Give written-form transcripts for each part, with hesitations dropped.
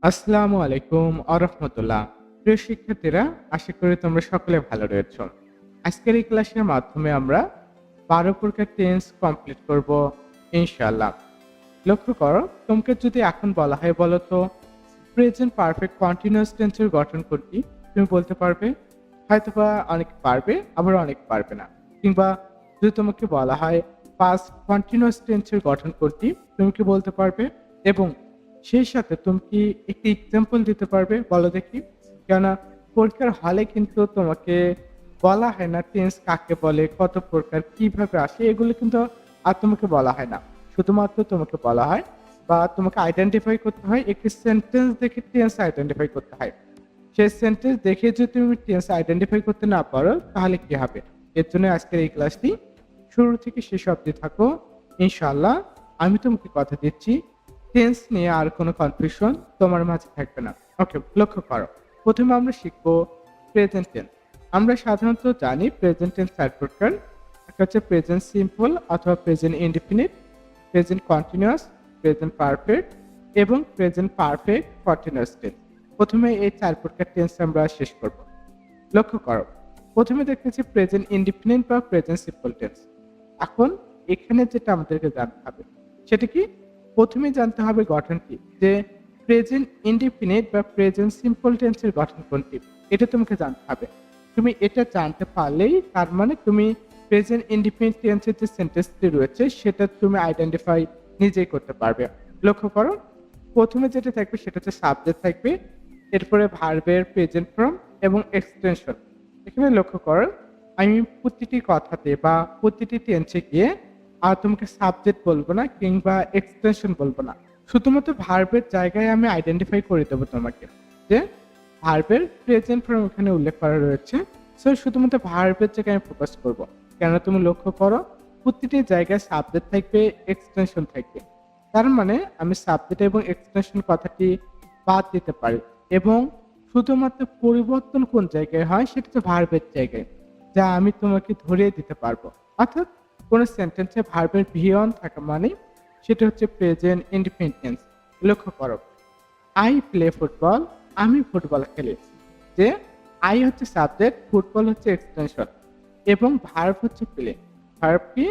আসসালামু আলাইকুম আরহামতুল্লাহ। প্রিয় শিক্ষার্থীরা, আশা করি তোমরা সকলে ভালো রয়েছ। আজকের এই ক্লাসের মাধ্যমে আমরা 12 প্রকার টেন্স কমপ্লিট করব ইনশাআল্লাহ। লক্ষ্য করো, তোমাকে যদি এখন বলা হয় বলো তো প্রেজেন্ট পারফেক্ট কন্টিনিউয়াস টেন্সের গঠন কোনটি, তুমি বলতে পারবে। হয়তোবা অনেক পারবে, আবার অনেক পারবে না। কিংবা যদি তোমাকে বলা হয় পাস্ট কন্টিনিউয়াস টেন্সের গঠন কোনটি, তুমি কি বলতে পারবে। এবং সেই সাথে তুমি কি একটি এক্সাম্পল দিতে পারবে, বলো দেখি। কেননা পরীক্ষার হলে কিন্তু তোমাকে বলা হয় না টেন্স কাকে বলে, কত প্রকার, কিভাবে আসে, এগুলো কিন্তু আর তোমাকে বলা হয় না। শুধুমাত্র তোমাকে বলা হয় বা তোমাকে আইডেন্টিফাই করতে হয়, একটি সেন্টেন্স দেখে টেন্স আইডেন্টিফাই করতে হয়। সেই সেন্টেন্স দেখে যদি তুমি টেন্স আইডেন্টিফাই করতে না পারো, তাহলে কি হবে? এর জন্য আজকের এই ক্লাসটি শুরু থেকে শেষ অবধি থাকো ইনশাআল্লাহ। আমি তোমাকে কথা দিচ্ছি, টেন্স নিয়ে আর কোনো কনফিউশন তোমার মাঝে থাকবে না। ওকে, লক্ষ্য করো। প্রথমে আমরা শিখব প্রেজেন্ট টেন্স। আমরা সাধারণত জানি প্রেজেন্ট টেন্স 4 প্রকার। একটা হচ্ছে প্রেজেন্ট সিম্পল অথবা present indefinite, present continuous, present perfect এবং প্রেজেন্ট পারফেক্ট কন্টিনিউয়াস টেন্স। প্রথমে এই 4 প্রকার টেন্স আমরা শেষ করব। লক্ষ্য করো, প্রথমে দেখতেছি প্রেজেন্ট ইনডিফিনিট বা প্রেজেন্ট সিম্পল টেন্স। এখন এখানে যেটা আমাদেরকে জানতে হবে সেটা কি, প্রথমে জানতে হবে গঠন কি, যে প্রেজেন্ট ইনডিফিনিট বা প্রেজেন্ট সিম্পল টেন্সের গঠন কোনটি, এটা তোমাকে জানতে হবে। তুমি এটা জানতে পারলেই তার মানে তুমি প্রেজেন্ট ইনডিফিনিট টেন্সের যে সেন্টেন্সটি রয়েছে সেটা তুমি আইডেন্টিফাই নিজেই করতে পারবে। লক্ষ্য করো, প্রথমে যেটা থাকবে সেটা হচ্ছে সাবজেক্ট থাকবে, এরপরে ভার্বের প্রেজেন্ট ফর্ম এবং এক্সটেনশন। এখানে লক্ষ্য করো, আমি প্রতিটি কথাতে বা প্রতিটি টেন্সে গিয়ে আর তোমাকে সাবজেক্ট বলবো না কিংবা এক্সটেনশন বলবো না, শুধুমাত্র ভার্বের জায়গায় আমি আইডেন্টিফাই করে দেবো তোমাকে যে ভার্বের প্রেজেন্ট ফর্ম এখানে উল্লেখ করা রয়েছে। সো শুধুমাত্র ভার্বের জায়গায় আমি ফোকাস করবো। কেন, তুমি লক্ষ্য করো প্রতিটি জায়গায় সাবজেক্ট থাকবে, এক্সটেনশন থাকবে। তার মানে আমি সাবজেক্ট এবং এক্সটেনশন কথাটি বাদ দিতে পারি এবং শুধুমাত্র পরিবর্তন কোন জায়গায় হয় সেটা হচ্ছে ভার্বের জায়গায়, যা আমি তোমাকে ধরিয়ে দিতে পারবো। অর্থাৎ কোনো সেন্টেন্সে ভার্বের ভিয়ন থাকা মানে সেটা হচ্ছে প্রেজেন্ট ইনডিফিনিট টেন্স। লক্ষ্য করো, আই প্লে ফুটবল, আমি ফুটবল খেলি। যে আই হচ্ছে সাবজেক্ট, ফুটবল হচ্ছে এক্সটেনশন এবং ভার্ব হচ্ছে প্লে। ভার্ব কি,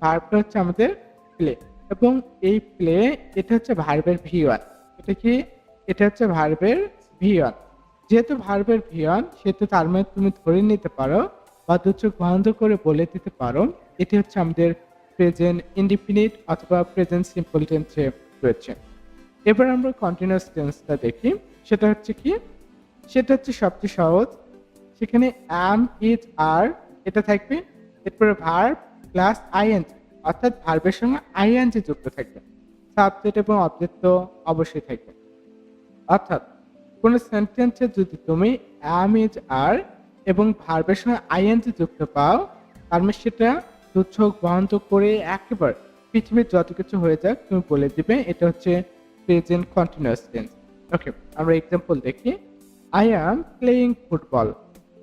ভার্বটা হচ্ছে আমাদের প্লে এবং এই প্লে এটা হচ্ছে ভার্বের ভিওয়ান। এটা কি, এটা হচ্ছে ভার্বের ভিওয়ান। যেহেতু ভার্বের ভিওয়ান সেহেতু তার মানে তুমি ধরে নিতে পারো বা দু চোখ বন্ধ করে বলে দিতে পারো এটি হচ্ছে আমাদের প্রেজেন্ট ইনডিফিনিট অথবা প্রেজেন্ট সিম্পল টেন্সে রয়েছে। এবার আমরা কন্টিনিউয়াস টেন্সটা দেখি। সেটা হচ্ছে কি, সেটা হচ্ছে সবচেয়ে সহজ। সেখানে অ্যাম, ইজ, আর এটা থাকবে, এরপরে ভার্ব প্লাস আইএনজি, অর্থাৎ ভার্বের সঙ্গে আইএনজি যুক্ত থাকবে। সাবজেক্ট এবং অবজেক্ট তো অবশ্যই থাকবে। অর্থাৎ কোন সেন্টেন্সে যদি তুমি অ্যাম, ইজ, আর এবং ভার্বের সঙ্গে আইএনজি যুক্ত পাও, তার মানে সেটা দু চোখ বন্ধ করে একেবারে পৃথিবীর যত কিছু হয়ে যাক তুমি বলে দিবে এটা হচ্ছে প্রেজেন্ট কন্টিনিউয়াস টেন্স। ওকে, আমরা এক্সাম্পল দেখি। আই অ্যাম প্লেয়িং ফুটবল,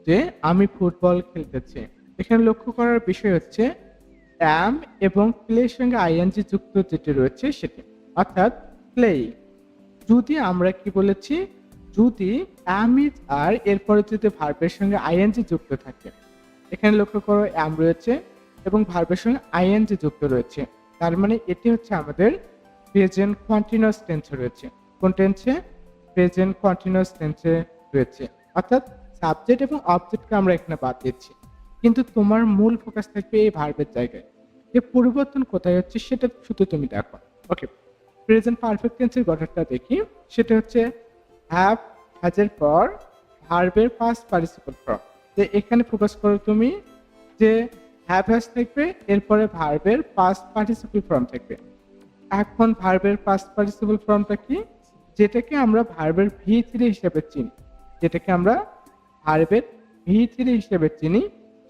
যে আমি ফুটবল খেলতেছি। এখানে লক্ষ্য করার বিষয় হচ্ছে অ্যাম এবং প্লের সঙ্গে আইএনজি যুক্ত যেটি রয়েছে সেটি, অর্থাৎ প্লেয়িং। যদি আমরা কি বলেছি, যদি অ্যাম, ইজ, আর এরপরে যদি ভার্বের সঙ্গে আইএনজি যুক্ত থাকে, এখানে লক্ষ্য করো অ্যাম রয়েছে এবং ভার্বের সঙ্গে আইএনজি যুক্ত রয়েছে, তার মানে এটি হচ্ছে আমাদের প্রেজেন্ট কন্টিনিউয়াস টেন্সে রয়েছে। কোন টেন্সে? প্রেজেন্ট কন্টিনিউয়াস টেন্সে রয়েছে। অর্থাৎ সাবজেক্ট এবং অবজেক্টকে আমরা এখানে বাদ দিচ্ছি, কিন্তু তোমার মূল ফোকাস থাকবে এই ভার্বের জায়গায়। যে পরিবর্তন কোথায় হচ্ছে সেটা শুধু তুমি দেখো। ওকে, প্রেজেন্ট পারফেক্ট টেন্সের গঠনটা দেখি। সেটা হচ্ছে হ্যাভ, হ্যাজের পর ভার্বের পাস্ট পার্টিসিপল ফর্ম। যে এখানে ফোকাস করো তুমি, যে হ্যাভ হ্যাজ থাকবে, এরপরে ভার্বের পাস্ট পার্টিসিপল ফর্ম থাকবে। এখন ভার্বের পাস্ট পার্টিসিপল ফর্মটা কি, যেটাকে আমরা ভার্বের V3 হিসেবে চিনি, যেটাকে আমরা ভার্বের V3 হিসেবে চিনি,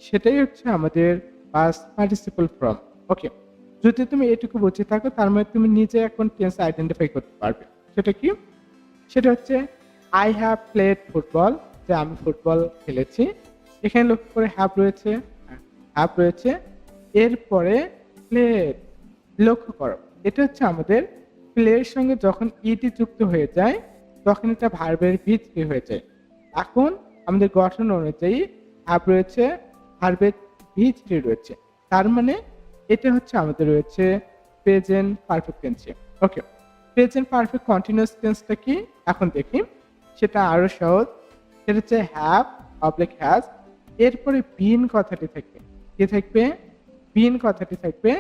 সেটাই হচ্ছে আমাদের পাস্ট পার্টিসিপল ফর্ম। ওকে, যদি তুমি এটুকু বুঝে থাকো তার মানে তুমি নিজে এখন টেন্স আইডেন্টিফাই করতে পারবে। সেটা কি, সেটা হচ্ছে আই হ্যাভ প্লেড ফুটবল, যে আমি ফুটবল খেলেছি। এখানে লক্ষ্য করে হ্যাভ রয়েছে, হ্যাভ রয়েছে, এরপরে প্লেড। লক্ষ্য করো, এটা হচ্ছে আমাদের প্লের সঙ্গে যখন ইটি যুক্ত হয়ে যায় তখন এটা ভার্বের ভি3 হয়ে যায়। এখন আমাদের গঠন অনুযায়ী হ্যাভ রয়েছে, ভার্বের ভি3 রয়েছে। তার মানে এটা হচ্ছে আমাদের রয়েছে প্রেজেন্ট পারফেক্ট টেন্সে। ওকে, প্রেজেন্ট পারফেক্ট কন্টিনিউয়াস টেন্সটা কি এখন দেখি। সেটা আরো সহজ। সেটা হচ্ছে হ্যাভ অবলিক হ্যাজ, এরপরে বিন কথাটি থাকবে। কি থাকবে? বিন কথাটি থাকবে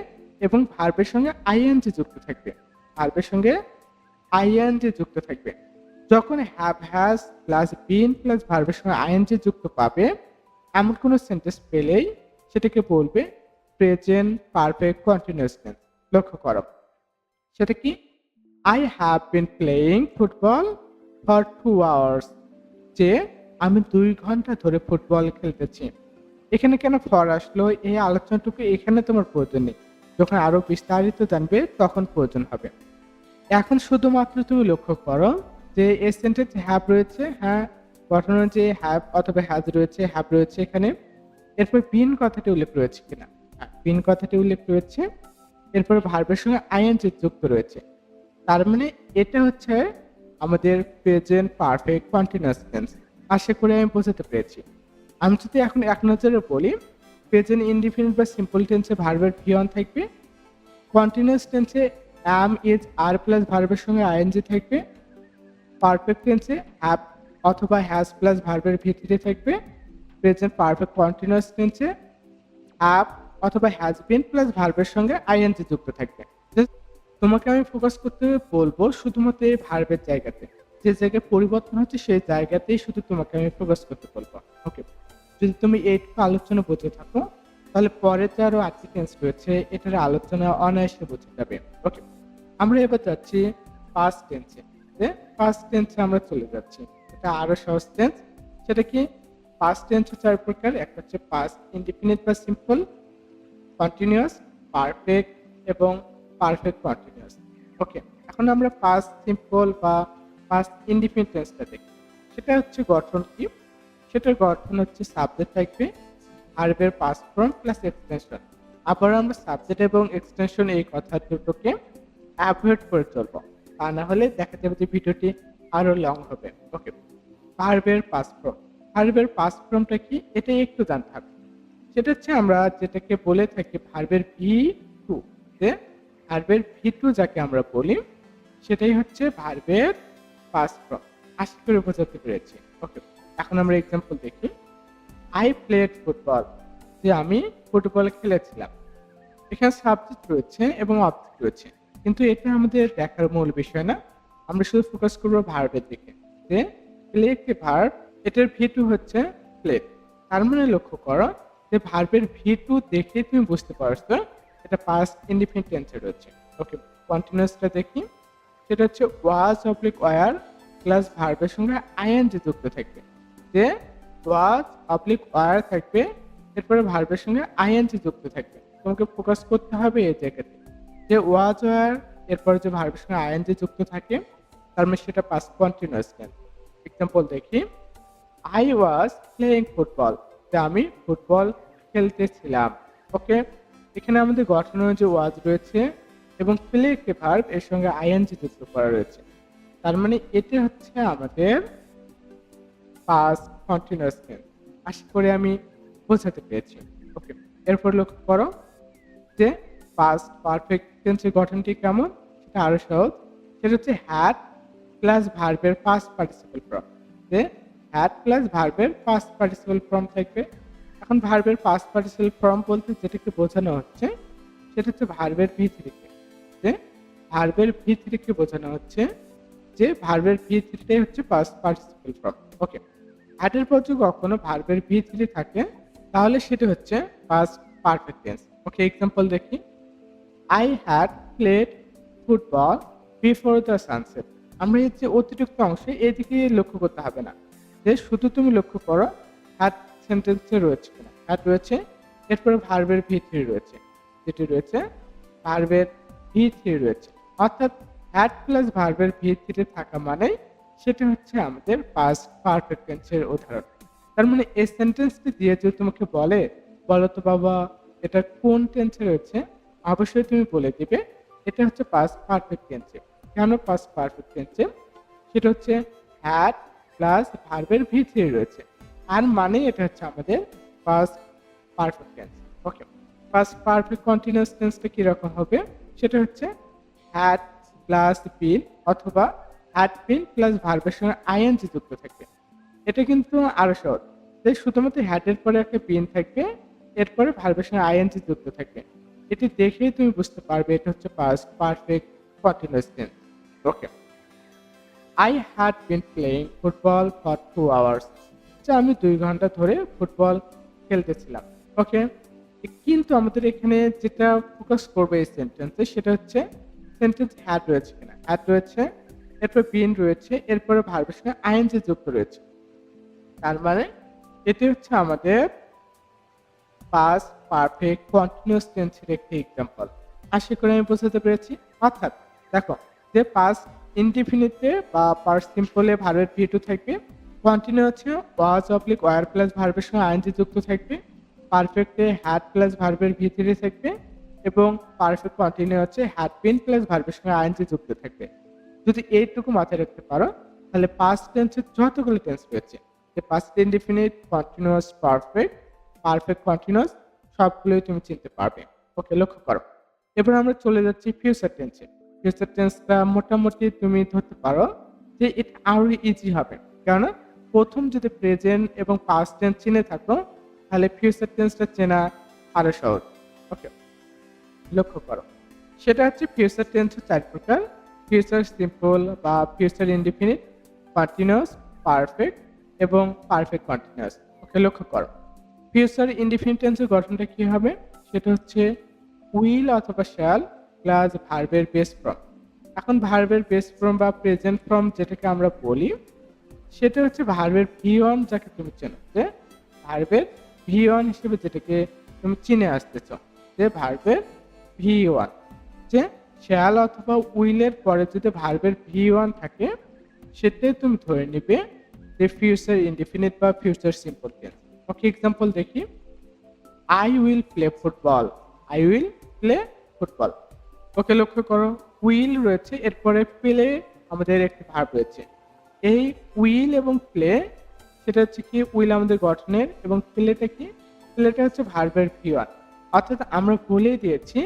এবং ভার্বের সঙ্গে আইএনজি যুক্ত থাকবে। ভার্বের সঙ্গে আইএনজি যুক্ত থাকবে। যখন have has plus been plus ভার্বের সঙ্গে আইএনজি যুক্ত পাবে এমন কোনো সেন্টেন্স পেলেই সেটাকে বলবে প্রেজেন্ট পারফেক্ট কন্টিনিউয়াস টেন্স। লক্ষ্য করো, সেটা কি? I have been playing football for 2 hours, যে আমি 2 ঘন্টা ধরে ফুটবল খেলতেছি। এখানে কেন ফর আসলো? এই আলোচনাটুকু এখানে তোমার প্রয়োজন নেই। যখন আরো বিস্তারিত জানবে তখন প্রয়োজন হবে। এখন শুধুমাত্র তুমি লক্ষ্য করো যে এই সেন্টেন্সে হ্যাভ রয়েছে, হ্যাঁ, গঠন অনুযায়ী হ্যাভ অথবা হ্যাজ রয়েছে, হ্যাভ রয়েছে এখানে। এরপর বিন কথাটি উল্লেখ রয়েছে কিনা? হ্যাঁ, বিন কথাটি উল্লেখ রয়েছে। এরপরে ভার্বের সঙ্গে আইএনজি যুক্ত রয়েছে। তার মানে এটা হচ্ছে আমাদের প্রেজেন্ট পারফেক্ট কন্টিনিউয়াস টেন্স। আশা করি আমি বোঝাতে পেরেছি। আমি যদি এখন এক নজরে বলি, প্রেজেন্ট ইনডিফিনিট বা সিম্পল টেন্সে ভার্বের ভি অন থাকবে। কন্টিনিউয়াস টেন্সে অ্যাম, ইজ, আর প্লাস ভার্বের সঙ্গে আইএনজি থাকবে। পারফেক্ট টেন্সে হ্যাভ অথবা হ্যাজ প্লাস ভার্বের ভি3 থাকবে। প্রেজেন্ট পারফেক্ট কন্টিনিউয়াস টেন্সে হ্যাভ অথবা হ্যাজ বিন প্লাস ভার্বের সঙ্গে আইএনজি যুক্ত থাকবে। Just তোমাকে আমি ফোকাস করতে বলবো শুধুমাত্র এই ভার্বের জায়গাতে। যে জায়গায় পরিবর্তন হচ্ছে সেই জায়গাতেই শুধু তোমাকে আমি ফোকাস করতে বলবো। ওকে, যদি তুমি এইটুকু আলোচনা বুঝে থাকো তাহলে পরে যে আরো 8টি টেন্স রয়েছে এটার আলোচনা অনায়াসে বুঝে যাবে। ওকে, আমরা এবার যাচ্ছি পাস্ট টেন্সে। পাস্ট টেন্সে আমরা চলে যাচ্ছি। এটা আরো সহজ টেন্স। সেটা কি? পাস্ট টেন্স 4 প্রকার। একটা হচ্ছে পাস্ট ইনডিফিনিট বা সিম্পল, কন্টিনিউয়াস, পারফেক্ট এবং পারফেক্ট কন্টিনিউয়াস। ওকে, এখন আমরা পাস্ট সিম্পল বা পাস্ট ইনডিফিনিট টেন্সটা দেখি। সেটা হচ্ছে গঠন কি? সেটার গঠন হচ্ছে সাবজেক্ট থাকবে, ভার্বের পাস্ট ফর্ম প্লাস এক্সটেনশন। আবার আমরা সাবজেক্ট এবং এক্সটেনশন এই কথা দুটোকে অ্যাভয়েড করে চলবো, তা না হলে দেখা যাবে যে ভিডিওটি আরো লং হবে। ওকে, ভার্বের পাস্ট ফর্ম। ভার্বের পাস্ট ফর্মটা কি এটা একটু জানতে হবে। সেটা হচ্ছে আমরা যেটাকে বলে থাকি ভার্বের ভি2। যে ভার্বের ভি2 যাকে আমরা বলি সেটাই হচ্ছে ভার্বের পাস্ট ফর্ম। আশা করি বোঝাতে পেরেছি। ওকে, এখন আমরা এক্সাম্পল দেখি। আই প্লেড ফুটবল, যে আমি ফুটবল খেলেছিলাম। এখানে সাবজেক্ট রয়েছে এবং অবজেক্ট রয়েছে, কিন্তু এটা আমাদের দেখার মূল বিষয় না। আমরা শুধু ফোকাস করবো ভার্বের দিকে। যে প্লে একটি ভার্ব, এটার ভি2 হচ্ছে প্লেড। তার মানে লক্ষ্য করো যে ভার্বের ভি2 দেখে তুমি বুঝতে পারছো এটা পাস্ট ইনডিফিনিট টেন্সে রয়েছে। ওকে, কন্টিনিউয়াসটা দেখি। সেটা হচ্ছে ওয়াজ অবলিক ওয়্যার প্লাস ভার্বের সঙ্গে আইএনজি যুক্ত থাকবে। যে ওয়াজ অবলিক ওয়্যার থাকবে, এরপরে ভার্বের সঙ্গে আইএনজি যুক্ত থাকবে। তোমাকে ফোকাস করতে হবে এই জায়গাতে যে ওয়াজ ওয়্যার এরপরে যে ভার্বের সঙ্গে আইএনজি যুক্ত থাকে তার মানে সেটা পাস্ট কন্টিনিউয়াস টেন্স। এক্সাম্পল দেখি। আই ওয়াজ প্লেইং ফুটবল, যে আমি ফুটবল খেলতেছিলাম। ওকে, এখানে আমাদের গঠন অনুযায়ী ওয়াজ রয়েছে এবং প্লে একটি ভার্ব, এর সঙ্গে আইএনজি যুক্ত করা রয়েছে। তার মানে এটা হচ্ছে আমাদের পাস্ট কন্টিনিউয়াস টেন্স। আশা করি আমি বোঝাতে পেরেছি। ওকে, এরপর লক্ষ্য করো যে পাস্ট পারফেক্ট টেন্সের গঠনটি কেমন। সেটা আরো সহজ। সেটা হচ্ছে হ্যাড প্লাস ভার্বের পাস্ট পার্টিসিপল ফর্ম। যে হ্যাড প্লাস ভার্বের পাস্ট পার্টিসিপল ফর্ম থাকবে। এখন ভার্বের পাস্ট পার্টিসিপল ফর্ম বলতে যেটাকে বোঝানো হচ্ছে সেটা হচ্ছে ভার্বের ভি3 কে। যে ভার্বের ভি3 কে বোঝানো হচ্ছে যে ভার্বের ভি3টাই হচ্ছে পাস্ট পার্টিসিপল ফর্ম। ওকে, হ্যাডের পর যদি কখনো ভার্বের ভি3 থাকে তাহলে সেটা হচ্ছে past perfect tense. Okay, example দেখি। I had played football before the sunset. আমরা এই যে অতিরিক্ত অংশে এদিকে লক্ষ্য করতে হবে না। যে শুধু তুমি লক্ষ্য করো হ্যাড সেন্টেন্সে রয়েছে কিনা। হ্যাড রয়েছে, এরপরে ভার্বের ভি3 রয়েছে, যেটি রয়েছে ভার্বের ভি3 রয়েছে। অর্থাৎ হ্যাড প্লাস ভার্বের ভি3 থাকা মানে সেটা হচ্ছে আমাদের পাস্ট পারফেক্ট টেন্সের উদাহরণ। তার মানে এই সেন্টেন্সটি দিয়ে যদি তোমাকে বলো তো বাবা এটা কোন টেন্সে রয়েছে, অবশ্যই তুমি বলে দিবে এটা হচ্ছে পাস্ট পারফেক্ট টেন্সে। কেন পাস্ট পারফেক্ট টেন্সে? সেটা হচ্ছে হ্যাড প্লাস ভার্বের ভি থ্রি রয়েছে, আর মানে এটা হচ্ছে আমাদের পাস্ট পারফেক্ট টেন্স। ওকে, পাস্ট পারফেক্ট কন্টিনিউয়াস টেন্সটা কিরকম হবে, সেটা হচ্ছে হ্যাড প্লাস বিন অথবা হ্যাড বিন প্লাস ভার্বের সঙ্গে আইএনজি যুক্ত থাকবে। এটা কিন্তু আরো সহজ, যে শুধুমাত্র হ্যাডের পরে একটা বিন থাকবে, এরপরে ভার্বের সঙ্গে আইএনজি যুক্ত থাকবে। এটি দেখেই তুমি বুঝতে পারবে এটা হচ্ছে past perfect continuous tense. Okay, I had been playing football for 2 hours, যে আমি 2 ঘন্টা ধরে ফুটবল খেলতেছিলাম। ওকে, কিন্তু আমাদের এখানে যেটা ফোকাস করবে এই সেন্টেন্সে, সেটা হচ্ছে সেন্টেন্স হ্যাড রয়েছে কিনা। হ্যাড রয়েছে, এরপর বিন রয়েছে, এরপরে ভার্বের সঙ্গে আইএনজি যুক্ত রয়েছে। তার মানে এটি হচ্ছে আমাদের পাস্ট পারফেক্ট কন্টিনিউয়াস টেন্সের একটি এক্সাম্পল। আশা করি আমি বোঝাতে পেরেছি। অর্থাৎ দেখো, যে পাস্ট ইনডিফিনিটে বা পাস্ট সিম্পলে ভার্বের ভি টু থাকবে, কন্টিনিউ হচ্ছে ওয়াজ অবলিক ওয়ার প্লাস ভার্বের সঙ্গে আইএনজি যুক্ত থাকবে, পারফেক্টে হ্যাড প্লাস ভার্বের ভি থ্রি থাকবে, এবং পারফেক্ট কন্টিনিউ হচ্ছে হ্যাড বিন প্লাস ভার্বের সঙ্গে আইএনজি যুক্ত থাকবে। যদি এইটুকু মাথায় রাখতে পারো, তাহলে পাস্ট টেন্সের যতগুলো টেন্স রয়েছে, যে past indefinite, continuous, perfect, perfect continuous, সবগুলোই তুমি চিনতে পারবে। ওকে, লক্ষ্য করো। এবার আমরা চলে যাচ্ছি ফিউচার টেন্সে। ফিউচার টেন্সটা মোটামুটি তুমি ধরতে পারো যে এটা আরো ইজি হবে, কেননা প্রথম যদি প্রেজেন্ট এবং পাস্ট টেন্স চিনে থাকো, তাহলে ফিউচার টেন্সটা চেনা আরো সহজ। ওকে, লক্ষ্য করো, সেটা হচ্ছে ফিউচার টেন্স 4 প্রকার: ফিউচার সিম্পল বা ফিউচার ইনডিফিনিট, কন্টিনিউয়াস, পারফেক্ট এবং পারফেক্ট কন্টিনিউয়াস। ওকে, লক্ষ্য করো, ফিউচার ইনডিফিনিট টেন্সের গঠনটা কি হবে, সেটা হচ্ছে উইল অথবা শ্যাল প্লাস ভার্বের বেস ফর্ম। এখন ভার্বের বেস ফর্ম বা প্রেজেন্ট ফর্ম যেটাকে আমরা বলি, সেটা হচ্ছে ভার্বের ভি ওয়ান, যাকে তুমি চেনো, যে ভার্বের ভি ওয়ান হিসেবে যেটাকে তুমি চিনে আসতেছ, যে ভার্বের ভি ওয়ান, যে শ্যাল অথবা উইলের পরে যদি ভার্বের ভি ওয়ান থাকে, সেটাই তুমি ধরে নিবে যে ফিউচার ইনডিফিনিট বা future simple tense. Okay, example দেখি। I will play football, I will play football. Okay, লক্ষ্য করো, উইল রয়েছে, এরপরে প্লে আমাদের একটি ভার্ব রয়েছে। এই উইল এবং প্লে, সেটা হচ্ছে কি উইল আমাদের গঠনের, এবং প্লেটা কি, প্লেটা হচ্ছে ভার্বের ভি ওয়ান। অর্থাৎ আমরা বলেই দিয়েছি,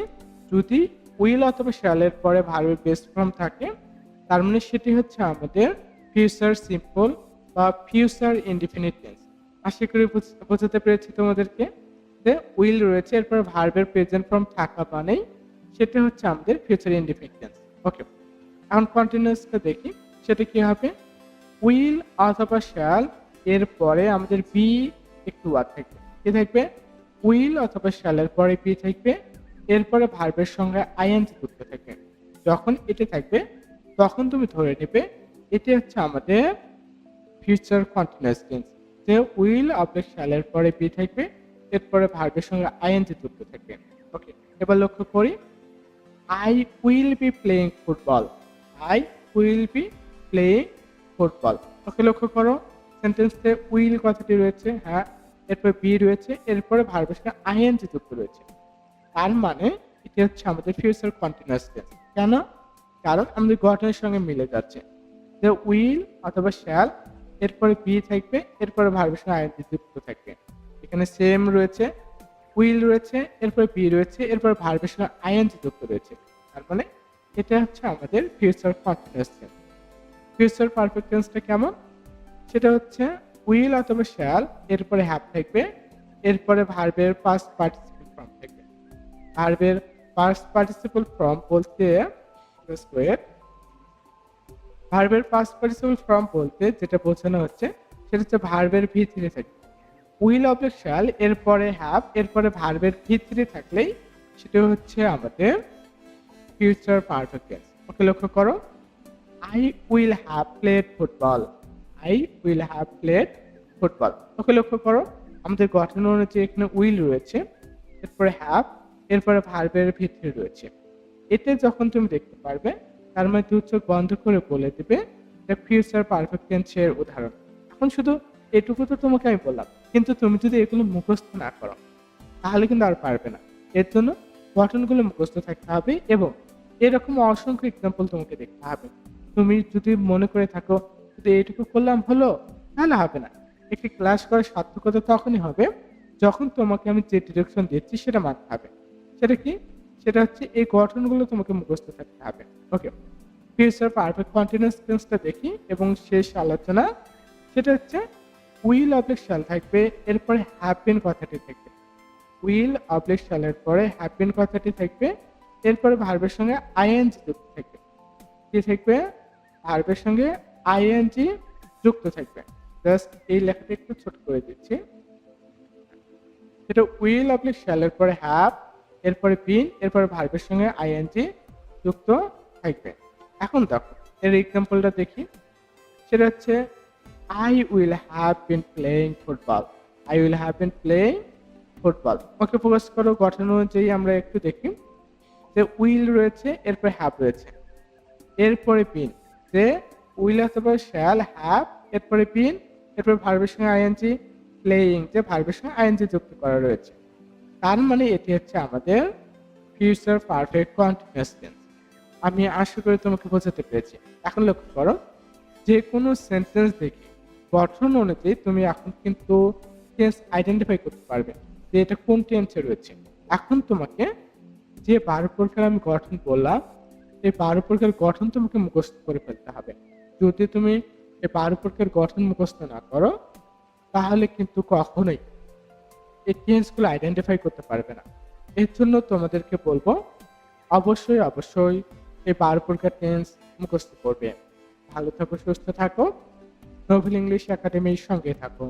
যদি উইল অথবা শ্যালের পরে ভার্বের বেস ফর্ম থাকে, তার মানে সেটি হচ্ছে আমাদের ফিউচার সিম্পল বা ফিউচার ইনডিফিনিট টেন্স। আশা করি বোঝাতে পেরেছি তোমাদেরকে, যে উইল রয়েছে, এরপর ভার্বের প্রেজেন্ট ফর্ম থাকা মানেই সেটা হচ্ছে আমাদের ফিউচার ইনডিফিনিট টেন্স। ওকে, এখন কন্টিনিউয়াসটা দেখি, সেটা কি হবে, উইল অথবা শ্যাল এর পরে আমাদের বি একটু ওয়ার্ড থাকবে। কি থাকবে, উইল অথবা শ্যালের পরে বি থাকবে, এরপরে ভার্বের সঙ্গে আইএনজি যুক্ত থাকবে। যখন এটা থাকবে, তখন তুমি ধরে নেবে এটি হচ্ছে আমাদের ফিউচার কন্টিনিউয়াস টেন্স, যে উইল অথবা শ্যালের পরে বি থাকবে, এরপরে ভার্বের সঙ্গে আইএনজি যুক্ত থাকবে। ওকে, এবার লক্ষ্য করি, I will be playing football, I will be playing football. Okay, লক্ষ্য করো, সেন্টেন্সে উইল কথাটি রয়েছে, হ্যাঁ, এরপরে বি রয়েছে, এরপরে ভার্বের সঙ্গে আইএনজি যুক্ত রয়েছে। তার মানে এটি হচ্ছে আমাদের ফিউচার কন্টিনিউয়াস টেন্স। কেন? কারণ আমাদের গঠনের সঙ্গে মিলে যাচ্ছে, যে উইল অথবা শ্যাল, এরপরে বি থাকবে, এরপরে ভার্বের সঙ্গে আইএনজি যুক্ত থাকবে। এখানে সেম রয়েছে, উইল রয়েছে, এরপরে বি রয়েছে, এরপরে ভার্বের সঙ্গে আইএনজি যুক্ত রয়েছে। তার মানে এটা হচ্ছে আমাদের future continuous tense. Future perfect টেন্সটা কেমন, সেটা হচ্ছে উইল অথবা শ্যাল, এরপরে হ্যাভ থাকবে, এরপরে ভার্বের পাস্ট পার্টিসিপল ফর্ম থাকবে। ভার্বের পাস্ট পার্টিসিপল ফর্ম বলতে ভার্বের পাস্ট পার্টিসিপল ফর্ম বলতে যেটা বোঝানো হচ্ছে, সেটা হচ্ছে ভার্বের ভি থ্রি থাকবে। উইল অফ শ্যাল, এরপরে হ্যাভ, এরপরে ভার্বের ভি থ্রি থাকলেই সেটা হচ্ছে আমাদের ফিউচার পারফেক্ট টেন্স। ওকে, লক্ষ্য করো, I will have played football, I will have played football. Okay, লক্ষ্য করো, আমাদের গঠন অনুযায়ী এখানে উইল রয়েছে, এরপরে হ্যাভ, এরপরে ভার্বের ভি থ্রি রয়েছে। এতে যখন তুমি দেখতে পারবে, তার মানে দু চোখ বন্ধ করে বলে দিবে যে ফিউচার পারফেক্ট টেন্সের উদাহরণ। এখন শুধু এটুকু তো তোমাকে আমি বললাম, কিন্তু তুমি যদি এগুলো মুখস্থ না করো, তাহলে কিন্তু আর পারবে না। এর জন্য গঠনগুলো মুখস্থ থাকতে হবে, এবং এরকম অসংখ্য এক্সাম্পল তোমাকে দেখতে হবে। তুমি যদি মনে করে থাকো যদি এইটুকু করলাম হলো, তাহলে হবে না। একটি ক্লাস করার সার্থকতা তখনই হবে যখন তোমাকে আমি যে ডিরেকশন দিচ্ছি সেটা মানতে হবে। সেটা কি? সেটা হচ্ছে এই গঠনগুলো তোমাকে মুখস্থ থাকতে হবে। ওকে। ফিউচার পারফেক্ট কন্টিনিউয়াস টেন্সটা দেখি এবং শেষ আলোচনা সেটা হচ্ছে উইল অবলিক শ্যাল থাকবে, এরপরে হ্যাভ বিন কথাটি থাকবে। উইল অবলিক শ্যালের পরে হ্যাভ বিন কথাটি থাকবে, এরপরে ভার্বের সঙ্গে আইএনজি যুক্ত থাকবে। কি থাকবে? ভার্বের সঙ্গে আইএনজি যুক্ত থাকবে। জাস্ট এই লেখাটা একটু ছোট করে দিচ্ছি। সেটা উইল অবলিক শ্যালের পরে হ্যাভ, এরপরে বিন, এরপরে ভার্বের সঙ্গে আইএনজি যুক্ত থাকবে। এখন দেখো এর এক্সাম্পলটা দেখি। সেটা হচ্ছে I will have been playing football. I will have been playing football. Okay focus করো, গঠন অনুযায়ী আমরা একটু দেখি যে উইল রয়েছে, এরপরে হ্যাভ রয়েছে, এরপরে বিন, যে উইল অথবা শ্যাল, হ্যাভ, এরপরে বিন, এরপরে ভার্বের সঙ্গে আইএনজি, প্লেয়িং যে ভার্বের সঙ্গে আইএনজি যুক্ত করা রয়েছে। তার মানে এটি হচ্ছে আমাদের ফিউচার পারফেক্ট কন্টিনিউয়াস টেন্স। আমি আশা করি তোমাকে বোঝাতে পেরেছি। এখন লক্ষ্য করো, যে কোনো সেন্টেন্স দেখে গঠন অনুযায়ী তুমি এখন কিন্তু টেন্স আইডেন্টিফাই করতে পারবে যে এটা কোন টেন্সে রয়েছে। এখন তোমাকে যে 12 প্রকার আমি গঠন বললাম, এই 12 প্রকার গঠন তোমাকে মুখস্থ করে ফেলতে হবে। যদি তুমি এই 12 প্রকার গঠন মুখস্থ না করো, তাহলে কিন্তু কখনোই এই টেন্সগুলো আইডেন্টিফাই করতে পারবে না। এর জন্য তোমাদেরকে বলবো অবশ্যই এই 12 প্রকার টেন্স মুখস্থ করবে। ভালো থাকো, সুস্থ থাকো, নোবেল ইংলিশ একাডেমির সঙ্গে থাকো।